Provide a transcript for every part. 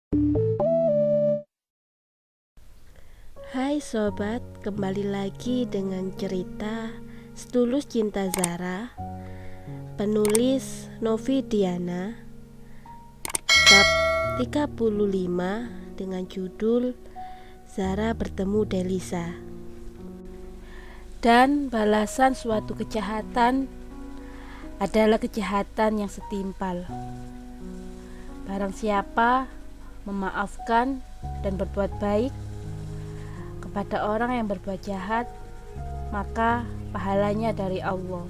Hai sobat, kembali lagi dengan cerita Setulus Cinta Zara, penulis Novi Diana, bab 35 dengan judul Zara bertemu Delisa. Dan balasan suatu kejahatan adalah kejahatan yang setimpal. Barang siapa memaafkan dan berbuat baik kepada orang yang berbuat jahat, maka pahalanya dari Allah.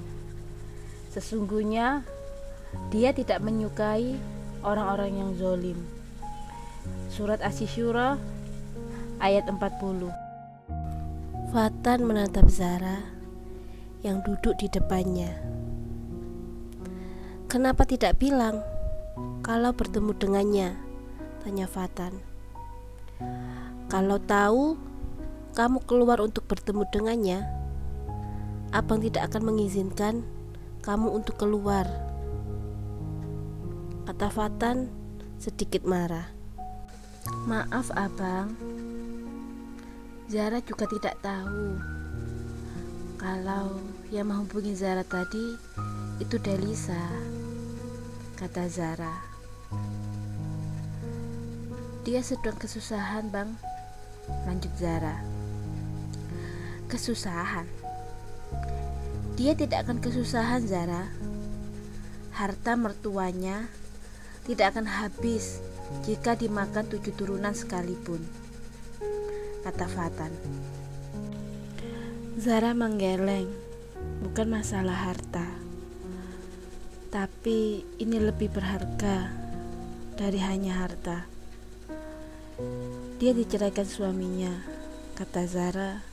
Sesungguhnya Dia tidak menyukai orang-orang yang zalim. Surat Asy-Syura ayat 40. Fatan menatap Zara yang duduk di depannya. "Kenapa tidak bilang kalau bertemu dengannya?" tanya Fatan. "Kalau tahu kamu keluar untuk bertemu dengannya, abang tidak akan mengizinkan kamu untuk keluar," kata Fatan sedikit marah. "Maaf abang, Zara juga tidak tahu kalau yang menghubungi Zara tadi itu Delisa," kata Zara. "Dia sedang kesusahan bang," lanjut Zara. "Kesusahan? Dia tidak akan kesusahan, Zara. Harta mertuanya tidak akan habis jika dimakan 7 turunan sekalipun," kata Fatan. Zara menggeleng. "Bukan masalah harta, tapi ini lebih berharga dari hanya harta. Dia diceraikan suaminya," kata Zara,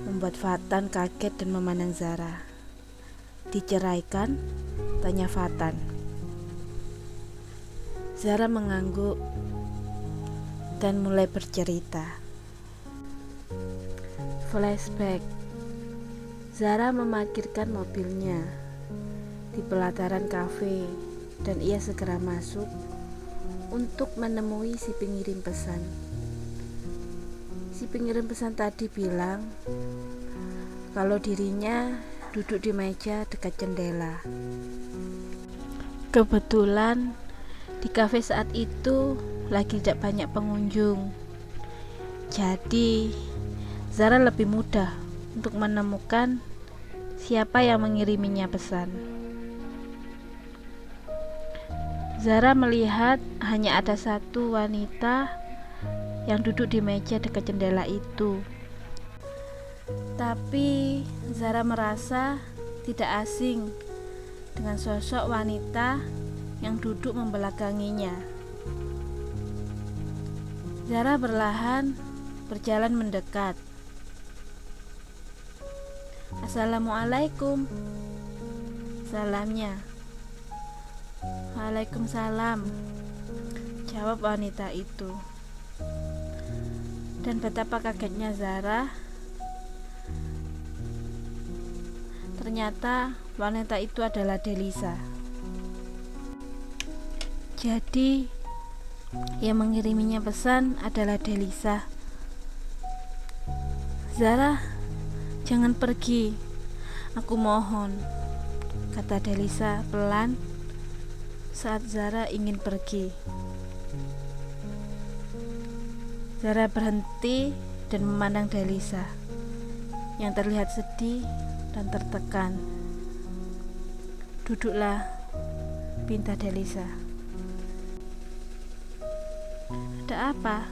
membuat Fatan kaget dan memandang Zara. "Diceraikan?" tanya Fatan. Zara mengangguk dan mulai bercerita. Flashback. Zara memarkirkan mobilnya di pelataran kafe dan ia segera masuk untuk menemui si pengirim pesan. Si pengirim pesan tadi bilang kalau dirinya duduk di meja dekat jendela. Kebetulan di kafe saat itu lagi tidak banyak pengunjung, jadi Zara lebih mudah untuk menemukan siapa yang mengiriminya pesan. Zara melihat hanya ada satu wanita yang duduk di meja dekat jendela itu. Tapi Zara merasa tidak asing dengan sosok wanita yang duduk membelakanginya. Zara perlahan berjalan mendekat. "Assalamualaikum," salamnya. "Waalaikumsalam," jawab wanita itu. Dan betapa kagetnya Zara, ternyata wanita itu adalah Delisa. Jadi yang mengiriminya pesan adalah Delisa. "Zara, jangan pergi, aku mohon," kata Delisa pelan saat Zara ingin pergi. Zara berhenti dan memandang Delisa yang terlihat sedih dan tertekan. "Duduklah," pinta Delisa. "Ada apa?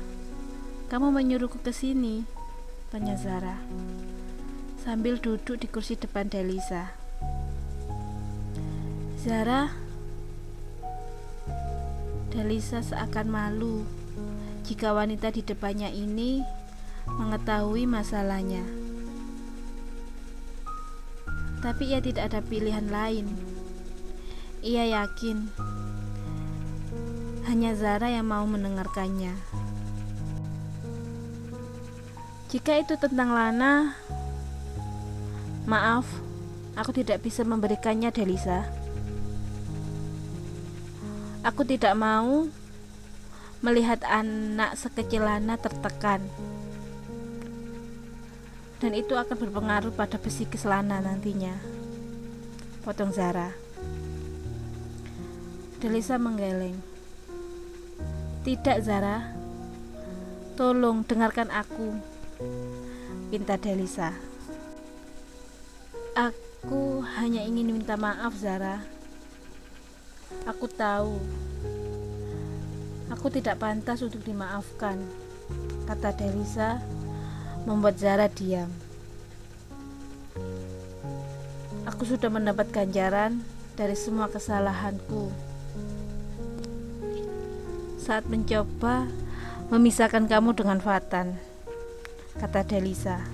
Kamu menyuruhku ke sini?" tanya Zara sambil duduk di kursi depan Delisa. "Zara," Delisa seakan malu jika wanita di depannya ini mengetahui masalahnya. Tapi ia tidak ada pilihan lain. Ia yakin hanya Zara yang mau mendengarkannya. "Jika itu tentang Lana, maaf, aku tidak bisa memberikannya, Delisa. Aku tidak mau melihat anak sekecil Lana tertekan. Dan itu akan berpengaruh pada psikis Lana nantinya, potong Zara. Delisa menggeleng. Tidak Zara, tolong dengarkan aku, pinta Delisa. Aku hanya ingin minta maaf Zara. Aku tahu aku tidak pantas untuk dimaafkan, kata Delisa, membuat Zara diam. Aku sudah mendapat ganjaran dari semua kesalahanku saat mencoba memisahkan kamu dengan Fatan, kata Delisa.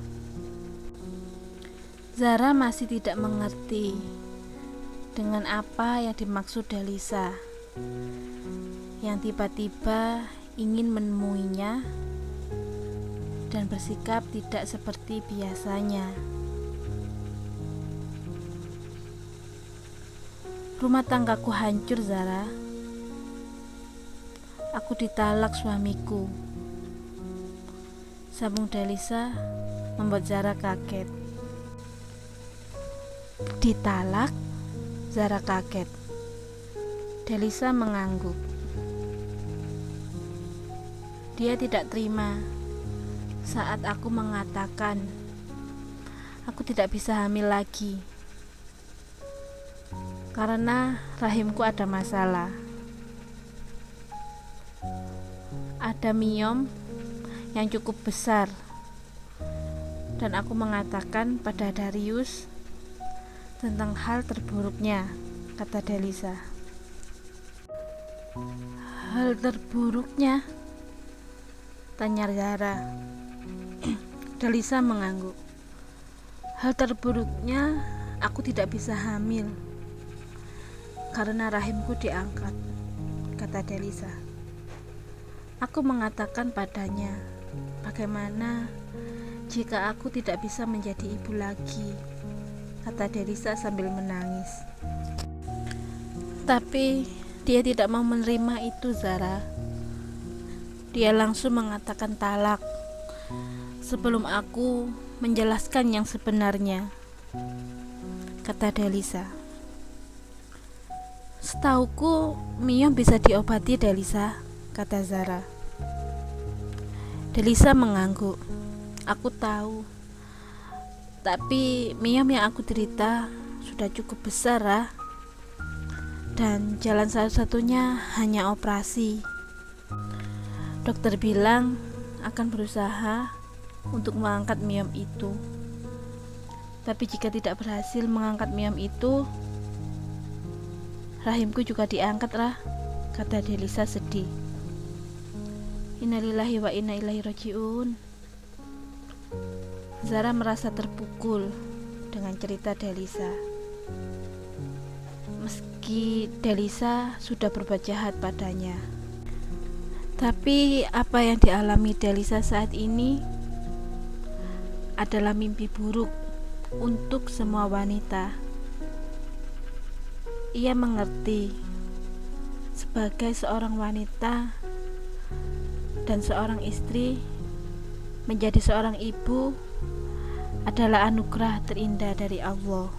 Zara masih tidak mengerti dengan apa yang dimaksud Delisa yang tiba-tiba ingin menemuinya dan bersikap tidak seperti biasanya. Rumah tanggaku hancur Zara. Aku ditalak suamiku, sambung Delisa, membuat Zara kaget. Ditalak? Zara kaget. Delisa mengangguk. Dia tidak terima saat aku mengatakan aku tidak bisa hamil lagi karena rahimku ada masalah. Ada miom yang cukup besar, dan aku mengatakan pada Darius tentang hal terburuknya, kata Delisa. Hal terburuknya? Tanya Zara. Delisa mengangguk. Hal terburuknya, aku tidak bisa hamil karena rahimku diangkat, kata Delisa. Aku mengatakan padanya, bagaimana jika aku tidak bisa menjadi ibu lagi, kata Delisa sambil menangis. Tapi dia tidak mau menerima itu Zara. Dia langsung mengatakan talak sebelum aku menjelaskan yang sebenarnya, kata Delisa. Setauku miom bisa diobati Delisa, kata Zara. Delisa mengangguk. Aku tahu, tapi miom yang aku derita sudah cukup besar dan jalan satu-satunya hanya operasi. Dokter bilang akan berusaha untuk mengangkat miom itu. Tapi jika tidak berhasil mengangkat miom itu, rahimku juga diangkat kata Delisa sedih. Innalillahi wa inna ilaihi rajiun. Zara merasa terpukul dengan cerita Delisa. Meski Delisa sudah berbuat jahat padanya, tapi apa yang dialami Delisa saat ini adalah mimpi buruk untuk semua wanita. Ia mengerti sebagai seorang wanita dan seorang istri, menjadi seorang ibu adalah anugerah terindah dari Allah.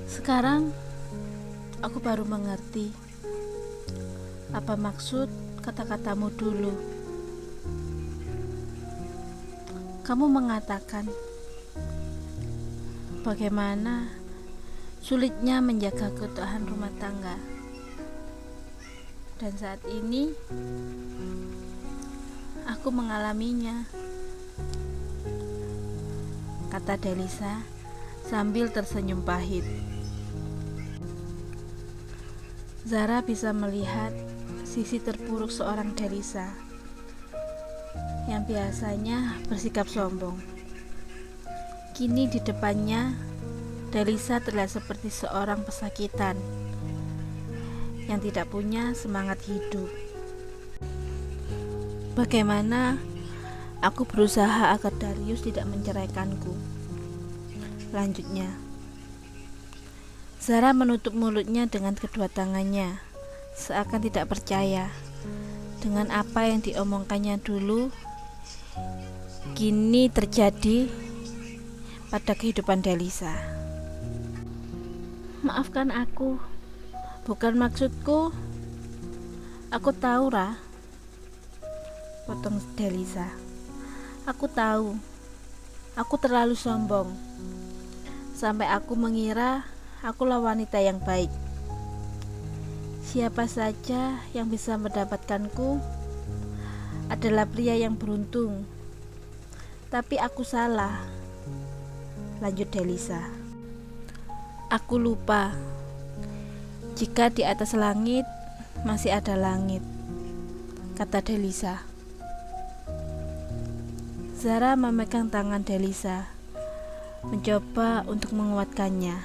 Sekarang aku baru mengerti apa maksud kata-katamu dulu. Kamu mengatakan bagaimana sulitnya menjaga keutuhan rumah tangga. Dan saat ini aku mengalaminya, kata Delisa sambil tersenyum pahit. Zara bisa melihat sisi terburuk seorang Delisa yang biasanya bersikap sombong. Kini di depannya, Delisa terlihat seperti seorang pesakitan yang tidak punya semangat hidup. Bagaimana aku berusaha agar Darius tidak menceraikanku, lanjutnya. Zara menutup mulutnya dengan kedua tangannya, seakan tidak percaya dengan apa yang diomongkannya dulu kini terjadi pada kehidupan Delisa. Maafkan aku, bukan maksudku. Aku tahu, Ra, potong Delisa. Aku tahu, aku terlalu sombong sampai aku mengira akulah wanita yang baik. Siapa saja yang bisa mendapatkanku adalah pria yang beruntung. Tapi aku salah, lanjut Delisa. Aku lupa jika di atas langit masih ada langit, kata Delisa. Zara memegang tangan Delisa, mencoba untuk menguatkannya.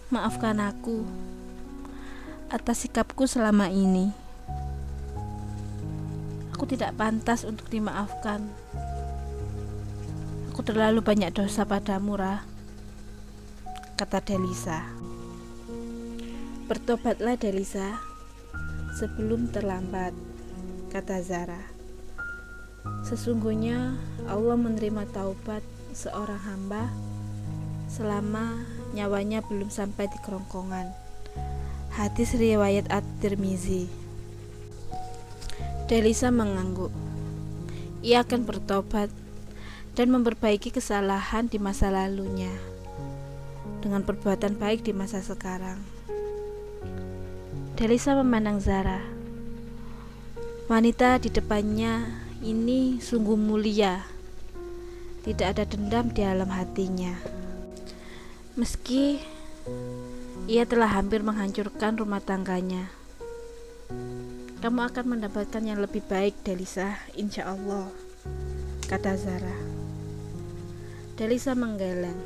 Maafkan aku atas sikapku selama ini. Aku tidak pantas untuk dimaafkan. Aku terlalu banyak dosa padamu, Ra, kata Delisa. Bertobatlah Delisa sebelum terlambat, kata Zara. Sesungguhnya Allah menerima taubat seorang hamba selama nyawanya belum sampai di kerongkongan. Hadis riwayat At-Tirmizi. Delisa mengangguk. Ia akan bertobat dan memperbaiki kesalahan di masa lalunya dengan perbuatan baik di masa sekarang. Delisa memandang Zara. Wanita di depannya ini sungguh mulia. Tidak ada dendam di dalam hatinya. Meski ia telah hampir menghancurkan rumah tangganya. Kamu akan mendapatkan yang lebih baik, Delisa, insya Allah, kata Zara. Delisa menggeleng.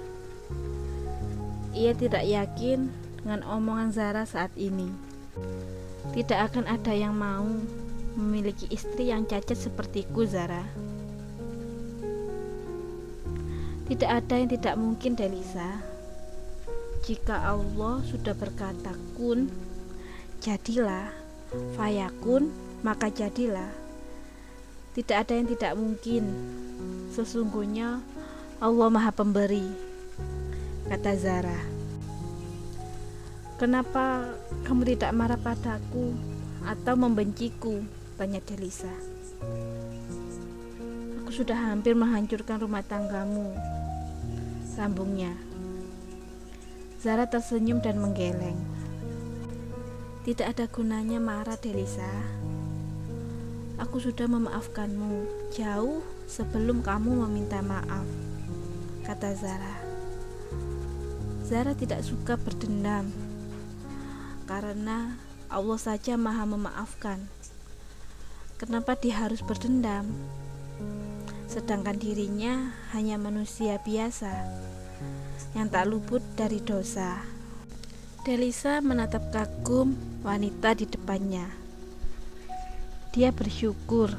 Ia tidak yakin dengan omongan Zara saat ini. Tidak akan ada yang mau memiliki istri yang cacat sepertiku, Zara. Tidak ada yang tidak mungkin, Delisa. Jika Allah sudah berkata kun, jadilah, fayakun, maka jadilah. Tidak ada yang tidak mungkin. Sesungguhnya Allah Maha Pemberi, kata Zara. Kenapa kamu tidak marah padaku atau membenciku? Tanya Delisa. Aku sudah hampir menghancurkan rumah tanggamu, sambungnya. Zara tersenyum dan menggeleng. Tidak ada gunanya marah, Delisa. Aku sudah memaafkanmu jauh sebelum kamu meminta maaf, kata Zara. Zara tidak suka berdendam karena Allah saja Maha memaafkan. Kenapa dia harus berdendam? Sedangkan dirinya hanya manusia biasa yang tak luput dari dosa. Delisa menatap kagum wanita di depannya. Dia bersyukur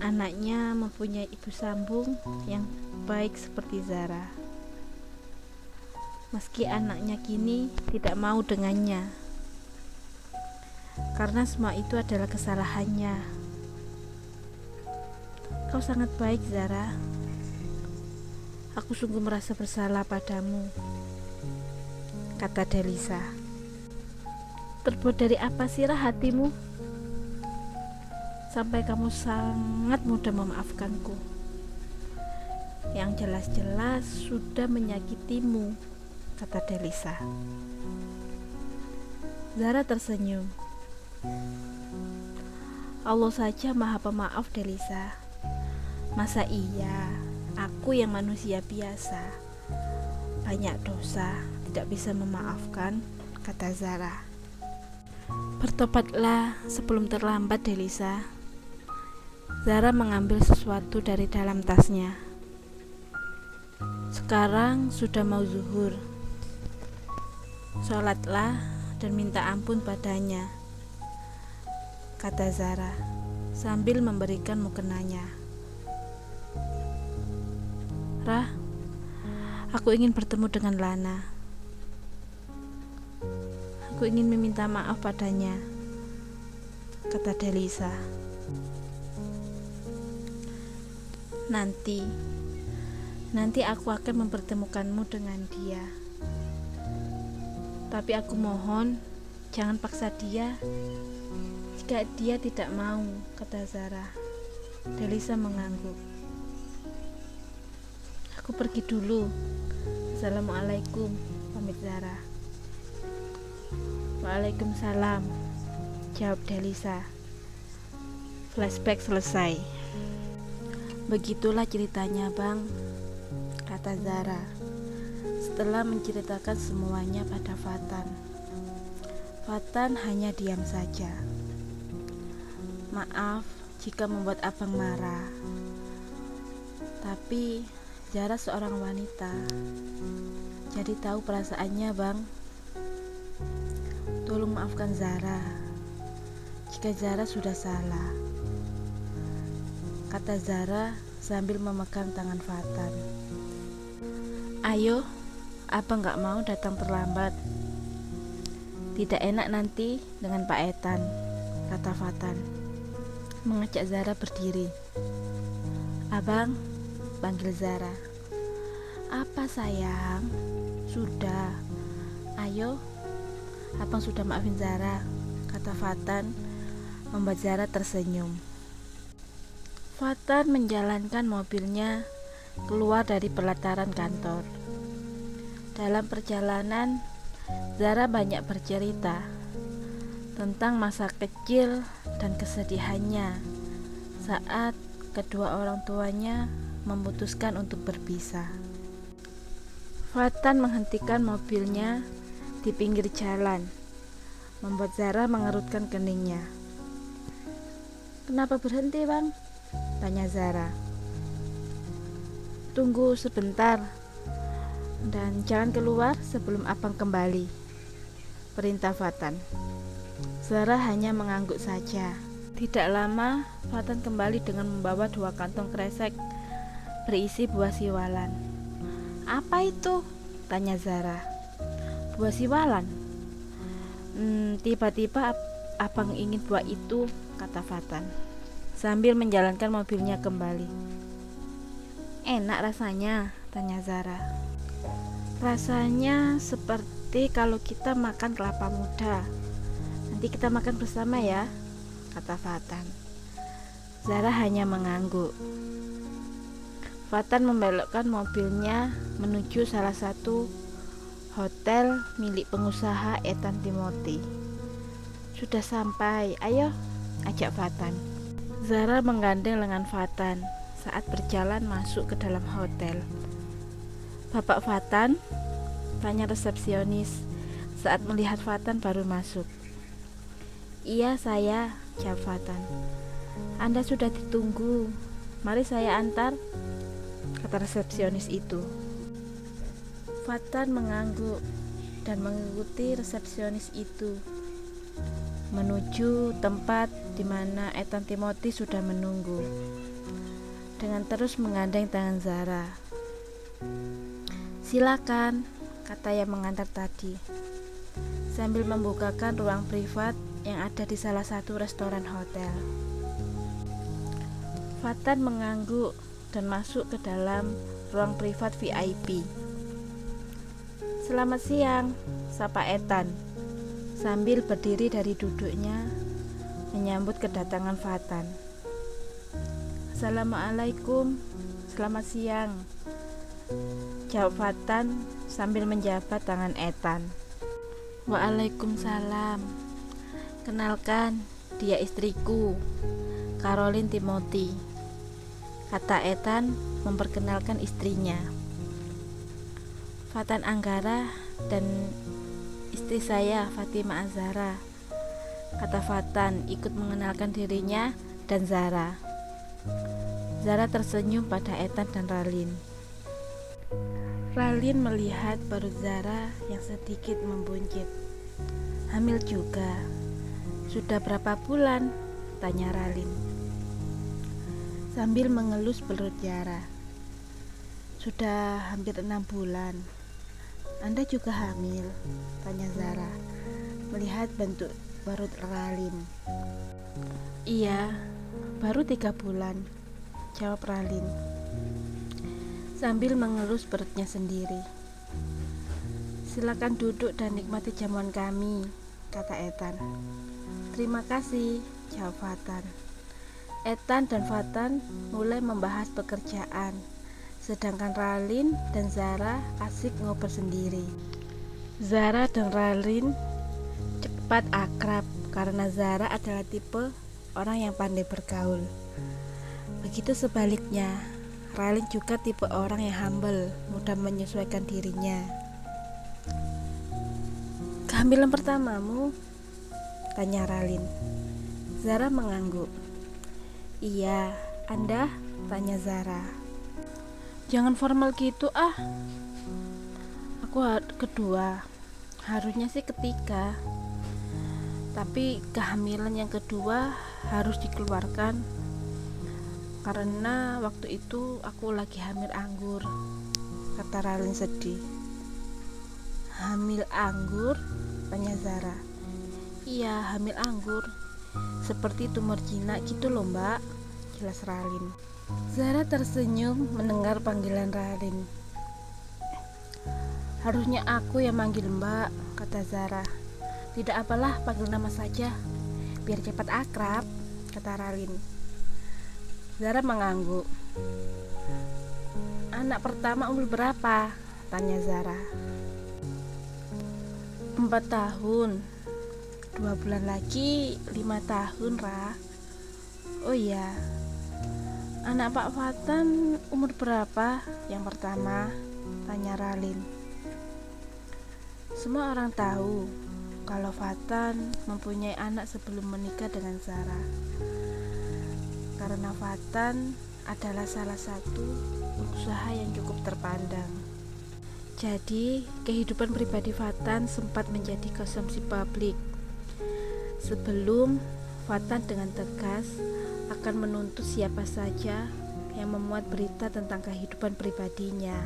anaknya mempunyai ibu sambung yang baik seperti Zara. Meski anaknya kini tidak mau dengannya, karena semua itu adalah kesalahannya. Kau sangat baik, Zara. Aku sungguh merasa bersalah padamu, kata Delisa. Terbuat dari apa sih, Ra, hatimu? Sampai kamu sangat mudah memaafkanku. Yang jelas-jelas sudah menyakitimu, kata Delisa. Zara tersenyum. Allah saja Maha Pemaaf, Delisa. Masa iya aku yang manusia biasa, banyak dosa, tidak bisa memaafkan, kata Zara. Bertobatlah sebelum terlambat, Delisa. Zara mengambil sesuatu dari dalam tasnya. Sekarang sudah mau zuhur. Sholatlah dan minta ampun padanya, kata Zara sambil memberikan mukenanya. Ra, aku ingin bertemu dengan Lana. Aku ingin meminta maaf padanya. kata Delisa. Nanti aku akan mempertemukanmu dengan dia. Tapi aku mohon, jangan paksa dia jika dia tidak mau, kata Zara. Delisa mengangguk. Aku pergi dulu. Assalamualaikum, pamit Zara. Waalaikumsalam, jawab Delisa. Flashback selesai. Begitulah ceritanya, Bang, kata Zara setelah menceritakan semuanya pada Fatan. Fatan hanya diam saja. Maaf jika membuat abang marah, tapi Zara seorang wanita, jadi tahu perasaannya, Bang. Tolong maafkan Zara jika Zara sudah salah, kata Zara sambil memegang tangan Fatan. Ayo, abang gak mau datang terlambat. Tidak enak nanti dengan Pak Etan, kata Fatan, mengajak Zara berdiri. Abang, panggil Zara. Apa sayang? Sudah, ayo. Abang sudah maafin Zara, kata Fatan, membuat Zara tersenyum. Fatan menjalankan mobilnya keluar dari pelataran kantor. Dalam perjalanan, Zara banyak bercerita tentang masa kecil dan kesedihannya saat kedua orang tuanya memutuskan untuk berpisah. Fatan menghentikan mobilnya di pinggir jalan, membuat Zara mengerutkan keningnya. Kenapa berhenti, Bang? Tanya Zara. Tunggu sebentar dan jangan keluar sebelum abang kembali, perintah Fatan. Zara hanya mengangguk saja. Tidak lama, Fatan kembali dengan membawa 2 kantong kresek berisi buah siwalan. Apa itu? Tanya Zara. Buah siwalan? Tiba-tiba abang ingin buah itu, kata Fatan, sambil menjalankan mobilnya kembali. Enak rasanya? Tanya Zara. Rasanya seperti kalau kita makan kelapa muda. Nanti kita makan bersama ya, kata Fatan. Zara hanya mengangguk. Fatan membelokkan mobilnya menuju salah satu hotel milik pengusaha Etan Timothy. Sudah sampai, ayo, ajak Fatan. Zara menggandeng lengan Fatan saat berjalan masuk ke dalam hotel. Bapak Fatan? Tanya resepsionis saat melihat Fatan baru masuk. Iya, saya, jawab Fatan. Anda sudah ditunggu. Mari saya antar, kata resepsionis itu. Fatan mengangguk dan mengikuti resepsionis itu menuju tempat di mana Etan Timothy sudah menunggu dengan terus menggandeng tangan Zara. Silakan, kata yang mengantar tadi, sambil membukakan ruang privat yang ada di salah satu restoran hotel. Fatan mengangguk dan masuk ke dalam ruang privat VIP. Selamat siang, sapa Etan, sambil berdiri dari duduknya menyambut kedatangan Fatan. Assalamualaikum, selamat siang, jawab Fatan sambil menjabat tangan Etan. Waalaikumsalam. Kenalkan, dia istriku, Caroline Timothy, kata Etan memperkenalkan istrinya. Fatan Anggara dan istri saya Fatima Azhara, kata Fatan ikut mengenalkan dirinya dan Zara. Zara tersenyum pada Etan dan Ralin. Ralin melihat perut Zara yang sedikit membuncit. Hamil juga. Sudah berapa bulan? Tanya Ralin sambil mengelus perut Zara. Sudah hampir 6 bulan. Anda juga hamil? Tanya Zara melihat bentuk perut Ralin. Iya, baru 3 bulan, jawab Ralin sambil mengelus perutnya sendiri. Silakan duduk dan nikmati jamuan kami, kata Ethan. Terima kasih, jawab Fatan. Ethan dan Fatan mulai membahas pekerjaan, sedangkan Ralin dan Zara asik ngobrol sendiri. Zara dan Ralin cepat akrab karena Zara adalah tipe orang yang pandai bergaul. Begitu sebaliknya, Ralin juga tipe orang yang humble, mudah menyesuaikan dirinya. Kehamilan pertamamu? Tanya Ralin. Zara mengangguk. Iya, Anda? Tanya Zara. Jangan formal gitu ah. Aku kedua, harusnya sih ketiga. Tapi kehamilan yang kedua harus dikeluarkan karena waktu itu aku lagi hamil anggur, kata Ralin sedih. Hamil anggur? Tanya Zara. Iya, hamil anggur. Seperti tumor jinak gitu loh mbak, jelas Ralin. Zara tersenyum mendengar panggilan Ralin. Harusnya aku yang manggil mbak, kata Zara. Tidak apalah, panggil nama saja, biar cepat akrab, kata Ralin. Zara mengangguk. Anak pertama umur berapa? Tanya Zara. 4 tahun. 2 bulan lagi 5 tahun, Ra. Oh iya. Anak Pak Fatan umur berapa? Yang pertama, tanya Ralin. Semua orang tahu kalau Fatan mempunyai anak sebelum menikah dengan Zara. Karena Fatan adalah salah satu usaha yang cukup terpandang. Jadi, kehidupan pribadi Fatan sempat menjadi konsumsi publik. Sebelum Fatan dengan tegas akan menuntut siapa saja yang memuat berita tentang kehidupan pribadinya.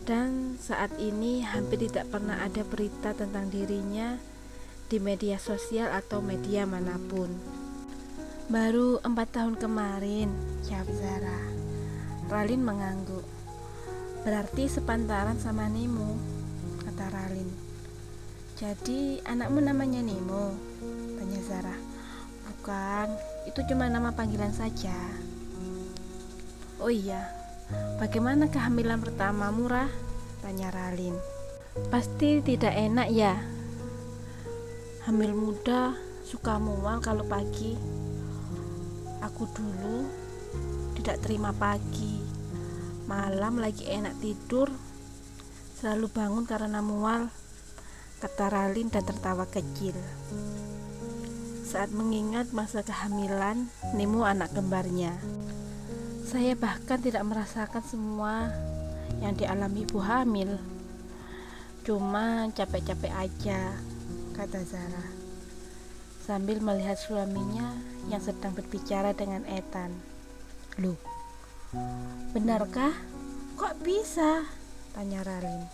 Dan saat ini hampir tidak pernah ada berita tentang dirinya di media sosial atau media manapun. Baru 4 tahun kemarin, jawab Zara. Ralin mengangguk. Berarti sepantaran sama Nemo, kata Ralin. Jadi anakmu namanya Nemo? Tanya Zara. Bukan, itu cuma nama panggilan saja. Oh iya, bagaimana kehamilan pertamamu, Ra? Tanya Ralin. Pasti tidak enak ya? Hamil muda, suka mual kalau pagi. Aku dulu tidak terima pagi. Malam lagi enak tidur, selalu bangun karena mual, kata Ralin dan tertawa kecil. Saat mengingat masa kehamilan Nemo anak kembarnya, saya bahkan tidak merasakan semua yang dialami ibu hamil. Cuma capek-capek aja, kata Zara sambil melihat suaminya yang sedang berbicara dengan Ethan. Loh, benarkah? Kok bisa? Tanya Ralin.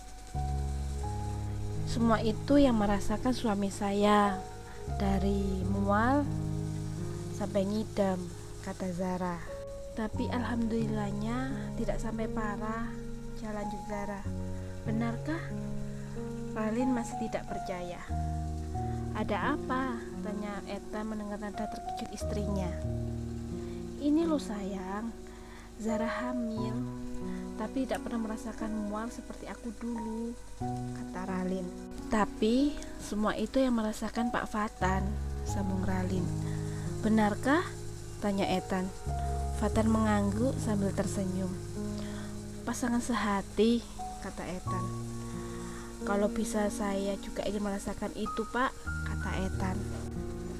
Semua itu yang merasakan suami saya, dari mual sampai ngidam, kata Zara. Tapi alhamdulillahnya tidak sampai parah, lanjut Zara. Benarkah? Ralin masih tidak percaya. Ada apa? Tanya Ethan mendengar nada terkejut istrinya. Ini loh sayang, Zara hamil, tapi tidak pernah merasakan mual seperti aku dulu, kata Ralin. Tapi semua itu yang merasakan Pak Fatan, sambung Ralin. Benarkah? Tanya Ethan. Fatan mengangguk sambil tersenyum. Pasangan sehati, kata Ethan. Kalau bisa saya juga ingin merasakan itu, Pak, kata Ethan.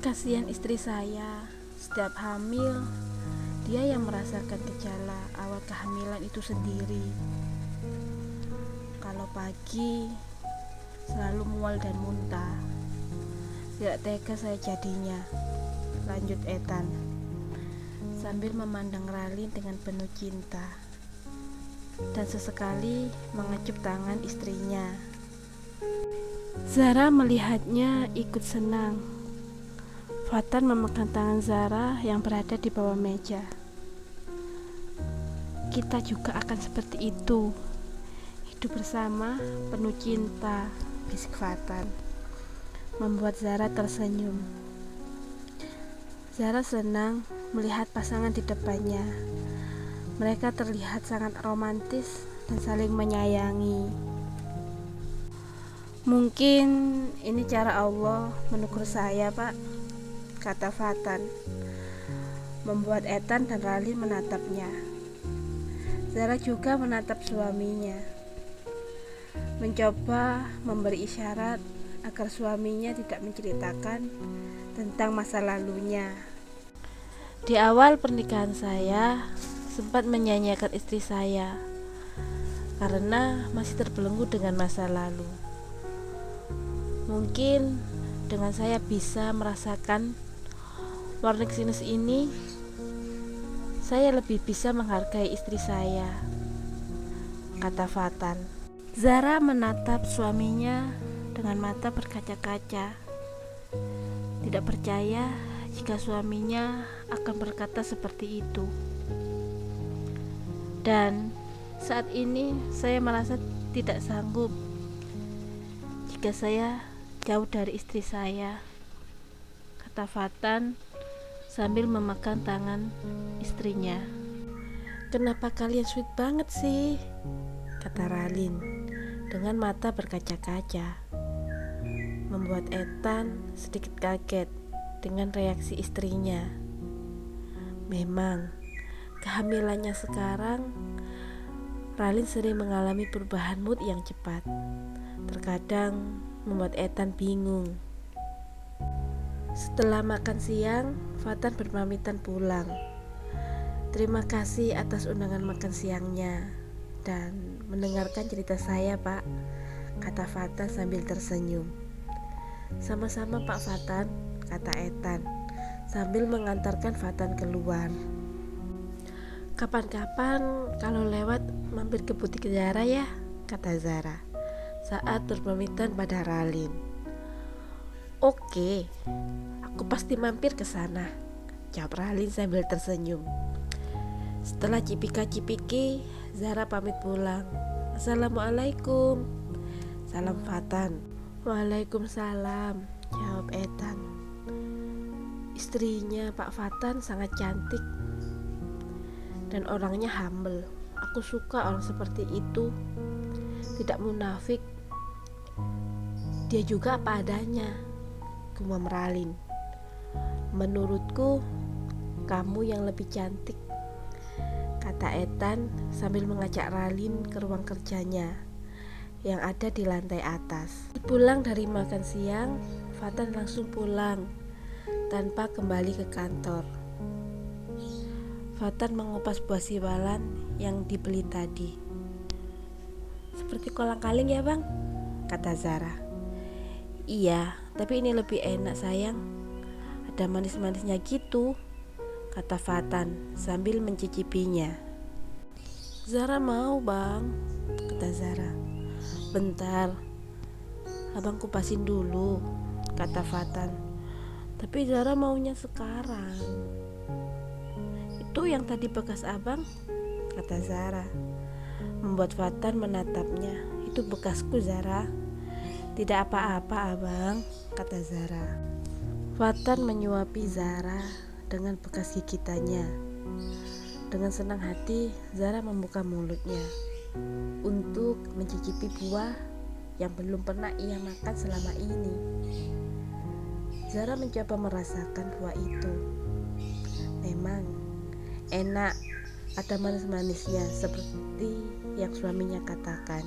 Kasihan istri saya, setiap hamil dia yang merasakan gejala awal kehamilan itu sendiri. Kalau pagi selalu mual dan muntah. Tidak tega saya jadinya, lanjut Ethan sambil memandang Ralin dengan penuh cinta dan sesekali mengecup tangan istrinya. Zara melihatnya ikut senang. Fatan memegang tangan Zara yang berada di bawah meja. Kita juga akan seperti itu, hidup bersama penuh cinta, bisik Fatan, membuat Zara tersenyum. Zara senang melihat pasangan di depannya. Mereka terlihat sangat romantis dan saling menyayangi. Mungkin ini cara Allah menegur saya, Pak, kata Fatan, membuat Ethan dan Ralin menatapnya. Zara juga menatap suaminya, mencoba memberi isyarat agar suaminya tidak menceritakan tentang masa lalunya. Di awal pernikahan saya sempat menyanyiakan istri saya karena masih terbelenggu dengan masa lalu. Mungkin dengan saya bisa merasakan warna sinus ini, saya lebih bisa menghargai istri saya, kata Fatan. Zara menatap suaminya dengan mata berkaca-kaca, tidak percaya jika suaminya akan berkata seperti itu. Dan saat ini saya merasa tidak sanggup jika saya jauh dari istri saya, kata Fatan sambil memegang tangan istrinya. Kenapa kalian sweet banget sih, kata Ralin dengan mata berkaca-kaca, membuat Ethan sedikit kaget dengan reaksi istrinya. Memang kehamilannya sekarang, Ralin sering mengalami perubahan mood yang cepat. Terkadang membuat Ethan bingung. Setelah makan siang, Fatan berpamitan pulang. Terima kasih atas undangan makan siangnya dan mendengarkan cerita saya, Pak, kata Fatan sambil tersenyum. Sama-sama, Pak Fatan, kata Ethan sambil mengantarkan Fatan keluar. Kapan-kapan kalau lewat mampir ke butik Zara ya, kata Zara saat berpamitan pada Ralin. Oke, aku pasti mampir ke sana, jawab Ralin sambil tersenyum. Setelah cipika-cipiki, Zara pamit pulang. Assalamualaikum, salam Fatan. Waalaikumsalam, jawab Ethan. Istrinya Pak Fatan sangat cantik dan orangnya humble. Aku suka orang seperti itu, tidak munafik. Dia juga apa adanya, gumam Ralin. Menurutku kamu yang lebih cantik, kata Ethan sambil mengajak Ralin ke ruang kerjanya yang ada di lantai atas. Pulang dari makan siang, Fatan langsung pulang tanpa kembali ke kantor. Fatan mengupas buah siwalan yang dibeli tadi. Seperti kolang-kaling ya, Bang, kata Zara. Iya, tapi ini lebih enak sayang, ada manis-manisnya gitu, kata Fatan sambil mencicipinya. Zara mau, Bang, kata Zara. Bentar, abang kupasin dulu, kata Fatan. Tapi Zara maunya sekarang. Itu yang tadi bekas abang, kata Zara, membuat Fatan menatapnya. Itu bekasku, Zara. Tidak apa-apa abang, kata Zara. Fatan menyuapi Zara dengan bekas gigitannya. Dengan senang hati, Zara membuka mulutnya untuk mencicipi buah yang belum pernah ia makan selama ini. Zara mencoba merasakan buah itu. Memang enak, ada manis-manisnya seperti yang suaminya katakan.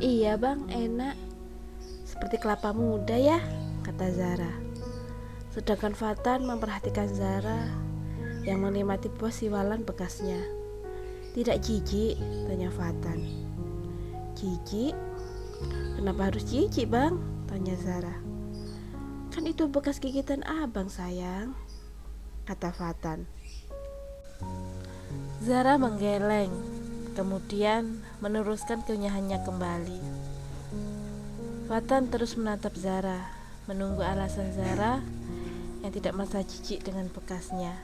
Iya bang, enak. Seperti kelapa muda ya, kata Zara. Sedangkan Fatan memperhatikan Zara yang menikmati buah siwalan bekasnya. Tidak jijik, tanya Fatan. Jijik? Kenapa harus jijik bang? Tanya Zara. Kan itu bekas gigitan abang sayang, kata Fatan. Zara menggeleng, kemudian meneruskan kenyahannya kembali. Fatan terus menatap Zara menunggu alasan Zara yang tidak merasa jijik dengan bekasnya.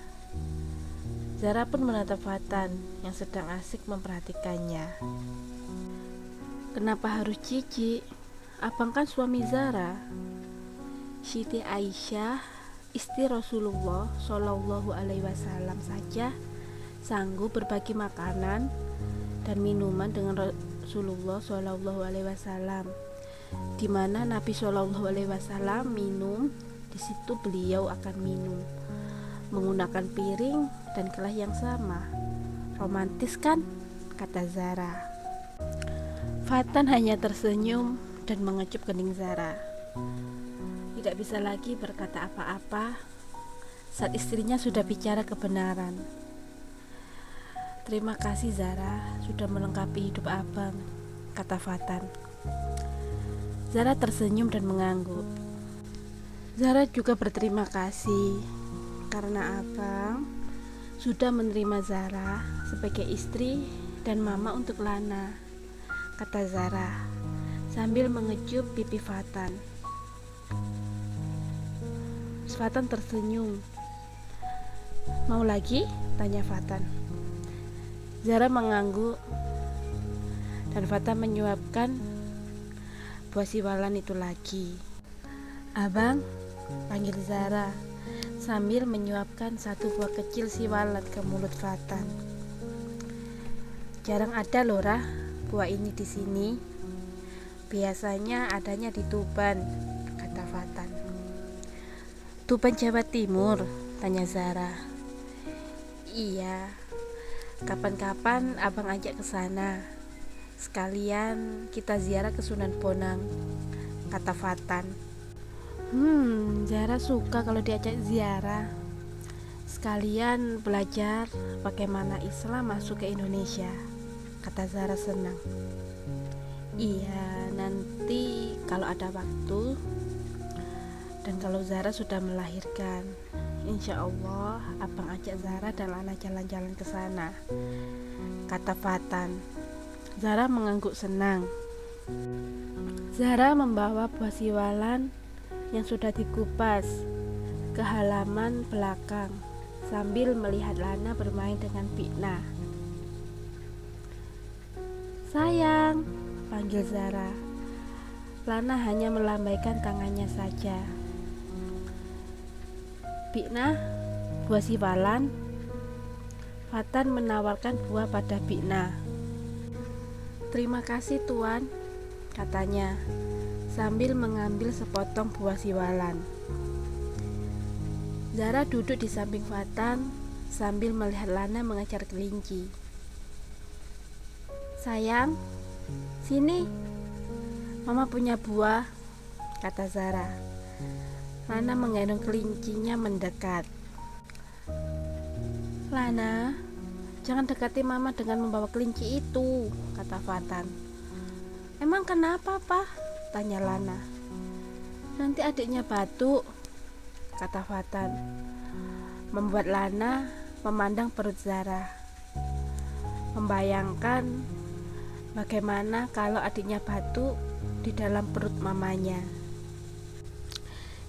Zara pun menatap Fatan yang sedang asik memperhatikannya. Kenapa harus jijik? Abang kan suami Zara. Siti Aisyah, istri Rasulullah Shallallahu Alaihi Wasallam saja sanggup berbagi makanan dan minuman dengan Rasulullah Shallallahu Alaihi Wasallam. Di mana Nabi Shallallahu Alaihi Wasallam minum, di situ beliau akan minum menggunakan piring dan gelas yang sama. Romantis kan? Kata Zara. Fatan hanya tersenyum dan mengecup kening Zara. Tidak bisa lagi berkata apa-apa saat istrinya sudah bicara kebenaran. Terima kasih Zara sudah melengkapi hidup abang, kata Fatan. Zara tersenyum dan mengangguk. Zara juga berterima kasih karena abang sudah menerima Zara sebagai istri dan mama untuk Lana, kata Zara sambil mengecup pipi Fatan. Fatan tersenyum. Mau lagi? Tanya Fatan. Zara mengangguk dan Fatan menyuapkan buah siwalan itu lagi. Abang, panggil Zara sambil menyuapkan satu buah kecil siwalan ke mulut Fatan. Jarang ada loh Rah, buah ini di sini. Biasanya adanya di Tuban, kata Fatan. Tuban Jawa Timur? Tanya Zara. Iya, kapan-kapan abang ajak ke sana. Sekalian kita ziarah ke Sunan Bonang, kata Fatan. Zara suka kalau diajak ziarah. Sekalian belajar bagaimana Islam masuk ke Indonesia, kata Zara senang. Iya, nanti kalau ada waktu dan kalau Zara sudah melahirkan, insya Allah abang ajak Zara dan Lana jalan-jalan ke sana, kata Fatan. Zara mengangguk senang. Zara membawa buah siwalan yang sudah dikupas ke halaman belakang sambil melihat Lana bermain dengan Pikna. Sayang, panggil Zara. Lana hanya melambaikan tangannya saja. Pikna, buah siwalan. Fatan menawarkan buah pada Pikna. Terima kasih Tuan, katanya sambil mengambil sepotong buah siwalan. Zara duduk di samping Fatan sambil melihat Lana mengejar kelinci. Sayang, sini, Mama punya buah, kata Zara. Lana menggendong kelincinya mendekat. Lana, jangan dekati Mama dengan membawa kelinci itu, kata Fatan. Emang kenapa, Pak? Tanya Lana. Nanti adiknya batuk, kata Fatan, membuat Lana memandang perut Zara, membayangkan bagaimana kalau adiknya batuk di dalam perut mamanya.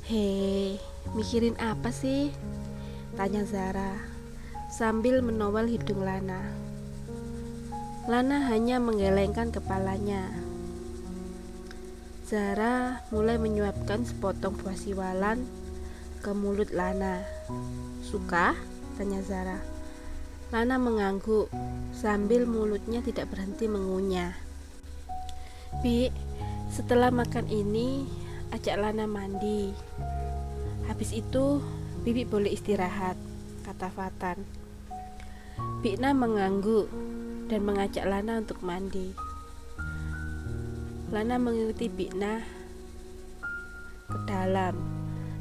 Hei, mikirin apa sih? Tanya Zara sambil menowel hidung Lana. Lana hanya menggelengkan kepalanya. Zara mulai menyuapkan sepotong buah siwalan ke mulut Lana. Suka? Tanya Zara. Lana mengangguk sambil mulutnya tidak berhenti mengunyah. Bi, setelah makan ini ajak Lana mandi. Habis itu Bibi boleh istirahat, kata Fatan. Pikna mengangguk dan mengajak Lana untuk mandi. Lana mengikuti Pikna ke dalam,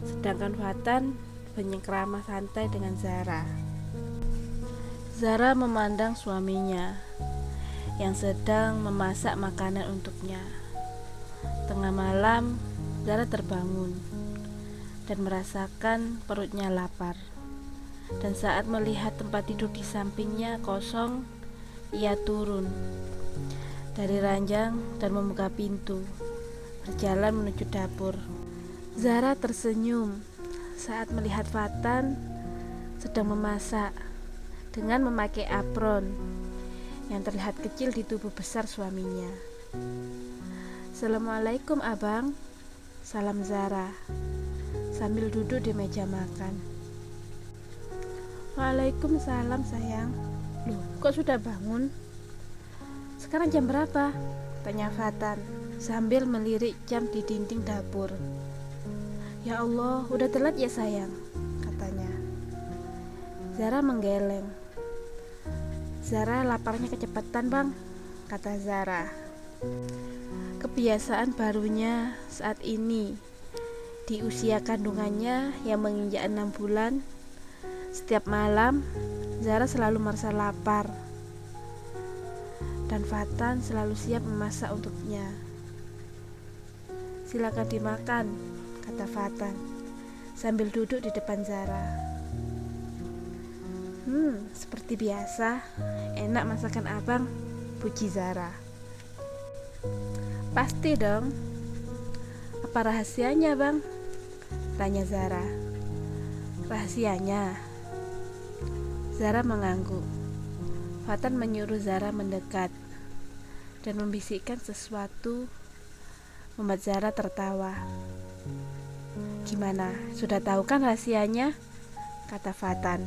sedangkan Fatan bercengkrama santai dengan Zara. Zara memandang suaminya yang sedang memasak makanan untuknya. Tengah malam, Zara terbangun dan merasakan perutnya lapar. Dan saat melihat tempat tidur di sampingnya kosong, ia turun dari ranjang dan membuka pintu, berjalan menuju dapur. Zara tersenyum saat melihat Fatan sedang memasak dengan memakai apron yang terlihat kecil di tubuh besar suaminya. "Assalamualaikum abang," salam Zara sambil duduk di meja makan. "Waalaikumsalam sayang. Loh, kok sudah bangun? Sekarang jam berapa?" tanya Fatan sambil melirik jam di dinding dapur. "Ya Allah, udah telat ya sayang," katanya. Zara menggeleng. "Zara laparnya kecepatan bang," kata Zara. Kebiasaan barunya saat ini di usia kandungannya yang menginjak 6 bulan. Setiap malam Zara selalu merasa lapar dan Fatan selalu siap memasak untuknya. "Silakan dimakan," kata Fatan sambil duduk di depan Zara. Seperti biasa, enak masakan abang," puji Zara. "Pasti dong. Apa rahasianya bang?" tanya Zara. "Rahasianya?" Zara mengangguk. Fatan menyuruh Zara mendekat dan membisikkan sesuatu membuat Zara tertawa. "Gimana, sudah tahu kan rahasianya?" kata Fatan.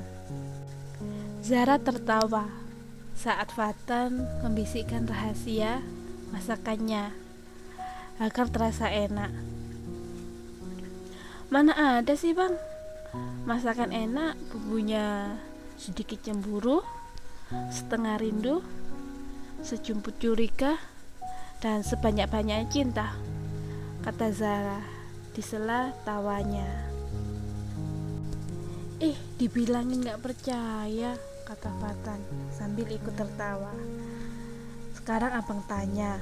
Zara tertawa saat Fatan membisikkan rahasia masakannya agar terasa enak. "Mana ada sih bang, masakan enak bumbunya sedikit cemburu, setengah rindu, sejumput curiga, dan sebanyak-banyaknya cinta," kata Zara di sela tawanya. Dibilangin gak percaya," kata Fatan sambil ikut tertawa. "Sekarang abang tanya,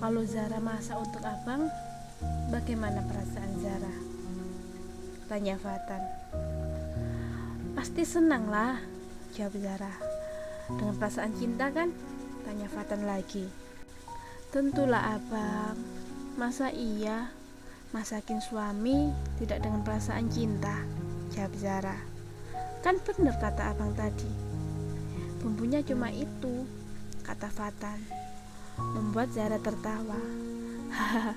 kalau Zara masak untuk abang, bagaimana perasaan Zara?" tanya Fatan. "Pasti senang lah," jawab Zara. "Dengan perasaan cinta kan?" tanya Fatan lagi. "Tentulah abang, masa iya masakin suami tidak dengan perasaan cinta?" jawab Zara. "Kan bener kata abang tadi, bumbunya cuma itu," kata Fatan membuat Zara tertawa. "Hahaha,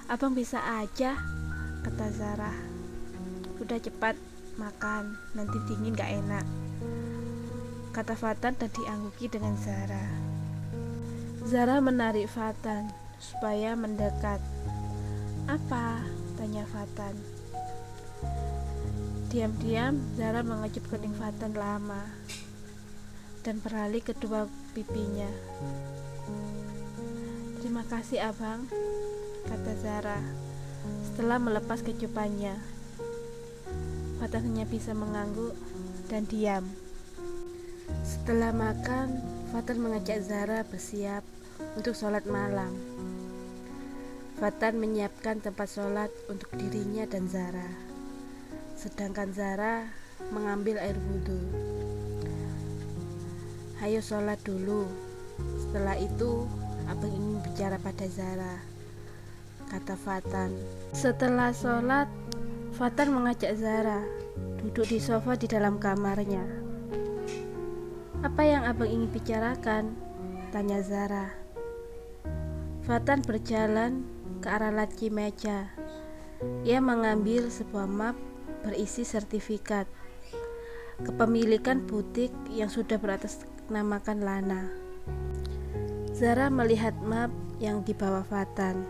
abang bisa aja," kata Zara. "Udah cepat makan, nanti dingin gak enak," kata Fatan dan diangguki dengan Zara. Zara menarik Fatan supaya mendekat. "Apa?" tanya Fatan. Diam-diam Zara mengecup kening Fatan lama dan beralih kedua pipinya. "Terima kasih abang," kata Zara setelah melepas kecupannya. Fatan hanya bisa mengangguk dan diam. Setelah makan, Fatan mengajak Zara bersiap untuk sholat malam. Fatan menyiapkan tempat sholat untuk dirinya dan Zara, sedangkan Zara mengambil air wudhu. "Ayo sholat dulu, setelah itu abang ingin bicara pada Zara," kata Fatan. Setelah sholat, Fatan mengajak Zara duduk di sofa di dalam kamarnya. "Apa yang abang ingin bicarakan?" tanya Zara. Fatan berjalan ke arah laci meja. Ia mengambil sebuah map berisi sertifikat kepemilikan butik yang sudah beratasnamakan Lana. Zara melihat map yang dibawa Fatan.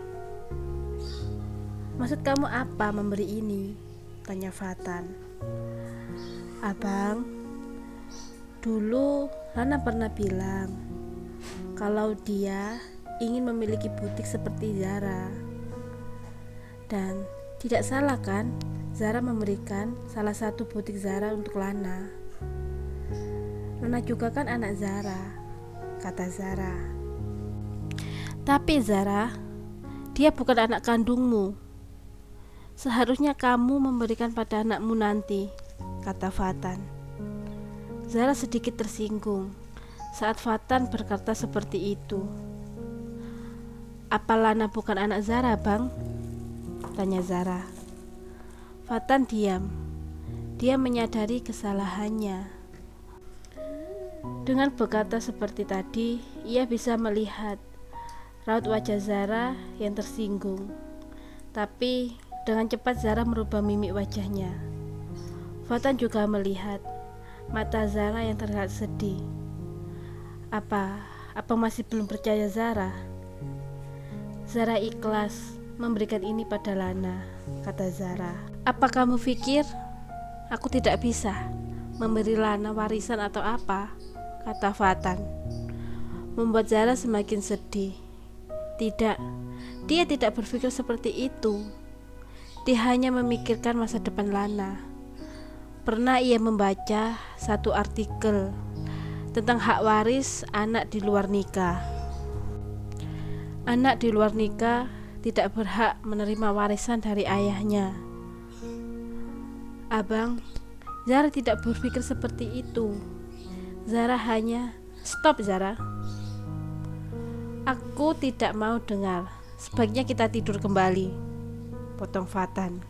"Maksud kamu apa memberi ini?" tanya Fatan. "Abang, dulu Lana pernah bilang kalau dia ingin memiliki butik seperti Zara. Dan tidak salah kan Zara memberikan salah satu butik Zara untuk Lana. Lana juga kan anak Zara," kata Zara. "Tapi Zara, dia bukan anak kandungmu. Seharusnya kamu memberikan pada anakmu nanti," kata Fatan. Zara sedikit tersinggung saat Fatan berkata seperti itu. "Apa Lana bukan anak Zara, bang?" Tanya Zara. Fatan diam. Dia menyadari kesalahannya. Dengan berkata seperti tadi, ia bisa melihat raut wajah Zara yang tersinggung. Tapi dengan cepat Zara merubah mimik wajahnya. Fatan juga melihat mata Zara yang terlihat sedih. Apa masih belum percaya Zara? Zara ikhlas memberikan ini pada Lana, kata Zara. Apa kamu pikir aku tidak bisa memberi Lana warisan atau apa? Kata Fatan, membuat Zara semakin sedih. Tidak, dia tidak berpikir seperti itu. Dia hanya memikirkan masa depan Lana. Pernah ia membaca satu artikel tentang hak waris anak di luar nikah. Anak di luar nikah tidak berhak menerima warisan dari ayahnya. Abang, Zara tidak berpikir seperti itu. Zara hanya, stop Zara. Aku tidak mau dengar. Sebaiknya kita tidur kembali, potong Fatan.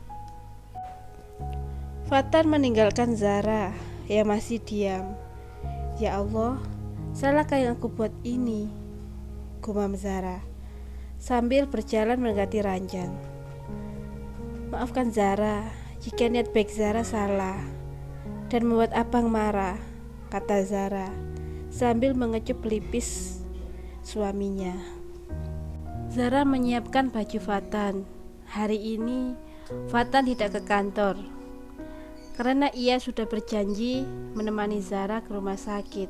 Fatan meninggalkan Zara yang masih diam. Ya Allah, salahkah yang aku buat ini? Gumam Zara sambil berjalan mendekati ranjang. Maafkan Zara jika niat baik Zara salah dan membuat abang marah, kata Zara sambil mengecup pelipis suaminya. Zara menyiapkan baju Fatan. Hari ini Fatan tidak ke kantor karena ia sudah berjanji menemani Zara ke rumah sakit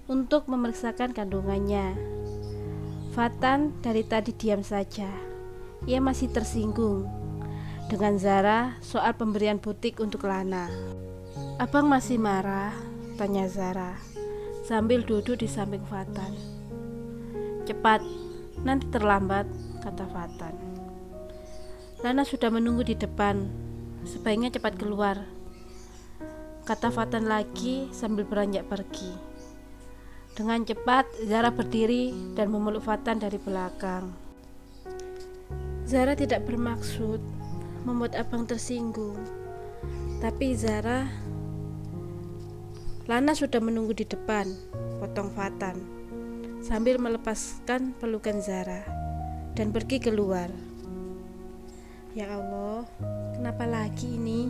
untuk memeriksakan kandungannya. Fatan dari tadi diam saja. Ia masih tersinggung dengan Zara soal pemberian butik untuk Lana. Abang masih marah? Tanya Zara sambil duduk di samping Fatan. Cepat, nanti terlambat, kata Fatan. Lana sudah menunggu di depan, sebaiknya cepat keluar, kata Fatan lagi sambil beranjak pergi. Dengan cepat Zara berdiri dan memeluk Fatan dari belakang. Zara tidak bermaksud membuat abang tersinggung, tapi Lana sudah menunggu di depan, potong Fatan sambil melepaskan pelukan Zara dan pergi keluar. Ya Allah, kenapa lagi ini?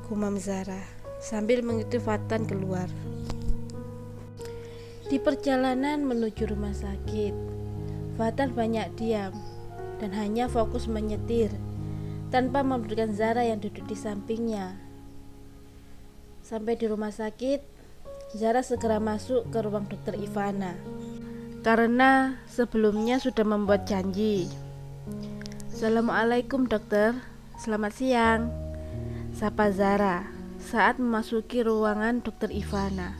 Gumam Zara sambil mengikuti Fatan keluar. Di perjalanan menuju rumah sakit, Fatan banyak diam dan hanya fokus menyetir tanpa memberikan Zara yang duduk di sampingnya. Sampai di rumah sakit, Zara segera masuk ke ruang dokter Ivana karena sebelumnya sudah membuat janji. Assalamualaikum dokter, selamat siang, sapa Zara saat memasuki ruangan dokter Ivana.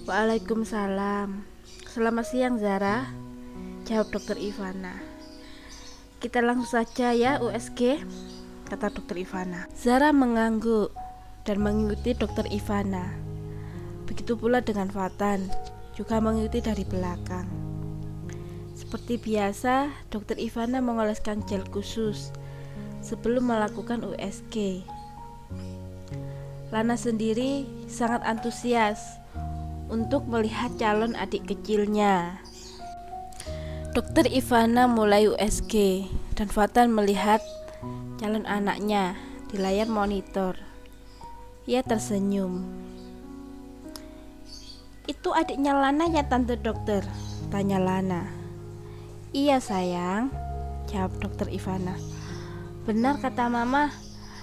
Waalaikumsalam, selamat siang Zara, jawab dokter Ivana. Kita langsung saja ya USG, kata dokter Ivana. Zara mengangguk dan mengikuti dokter Ivana. Begitu pula dengan Fatan, juga mengikuti dari belakang. Seperti biasa, dokter Ivana mengoleskan gel khusus sebelum melakukan USG. Lana sendiri sangat antusias untuk melihat calon adik kecilnya. Dokter Ivana mulai USG dan Fatan melihat calon anaknya di layar monitor. Ia tersenyum. Itu adiknya Lana ya tante dokter? Tanya Lana. Iya sayang, jawab dokter Ivana. Benar kata mama,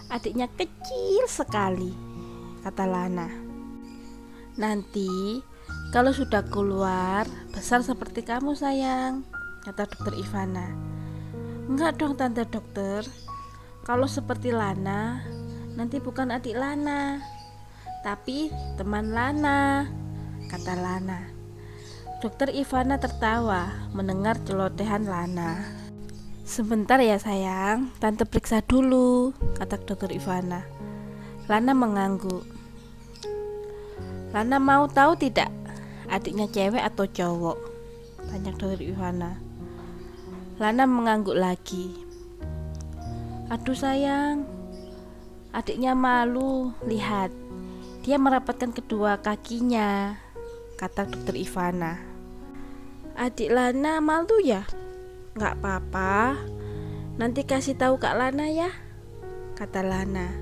adiknya kecil sekali, kata Lana. Nanti kalau sudah keluar besar seperti kamu sayang, kata dokter Ivana. Enggak dong tante dokter, kalau seperti Lana nanti bukan adik Lana, tapi teman Lana, kata Lana. Dokter Ivana tertawa mendengar celotehan Lana. Sebentar ya sayang, tante periksa dulu, kata dokter Ivana. Lana mengangguk. Lana mau tahu tidak adiknya cewek atau cowok? Tanya dokter Ivana. Lana mengangguk lagi. Aduh sayang, adiknya malu. Lihat, dia merapatkan kedua kakinya, kata dokter Ivana. Adik Lana malu ya? Gak apa-apa, nanti kasih tahu Kak Lana ya, kata Lana,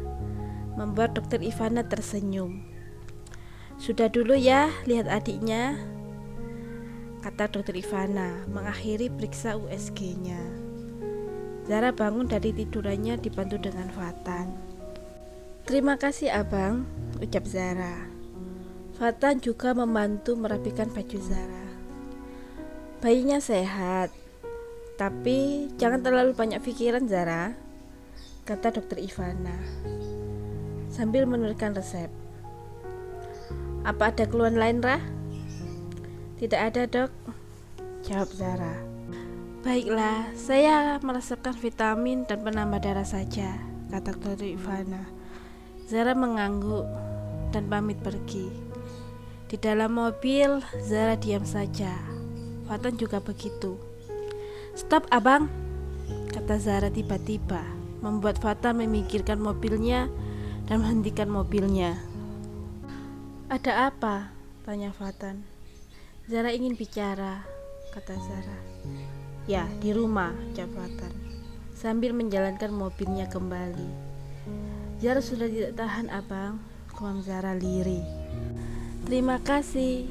membuat dokter Ivana tersenyum. Sudah dulu ya lihat adiknya, kata dokter Ivana mengakhiri periksa USG-nya. Zara bangun dari tidurannya dibantu dengan Fatan. Terima kasih abang, ucap Zara. Fatan juga membantu merapikan baju Zara. Bayinya sehat, tapi jangan terlalu banyak pikiran Zara, kata dokter Ivana sambil menuliskan resep. Apa ada keluhan lain, Rah? Tidak ada dok, jawab Zara. Baiklah, saya meresepkan vitamin dan penambah darah saja, kata dokter Ivana. Zara mengangguk dan pamit pergi. Di dalam mobil, Zara diam saja. Fatan juga begitu. Stop abang, kata Zara tiba-tiba, membuat Fatan memikirkan mobilnya dan menghentikan mobilnya. Ada apa? Tanya Fatan. Zara ingin bicara, kata Zara. Ya, di rumah, jawab Fatan sambil menjalankan mobilnya kembali. Zara sudah tidak tahan abang, gumam Zara lirih. Terima kasih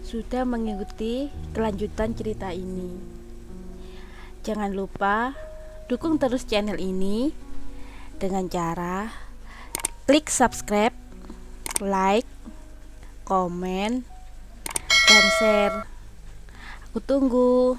sudah mengikuti kelanjutan cerita ini. Jangan lupa dukung terus channel ini dengan cara klik subscribe, like, komen, dan share. Aku tunggu.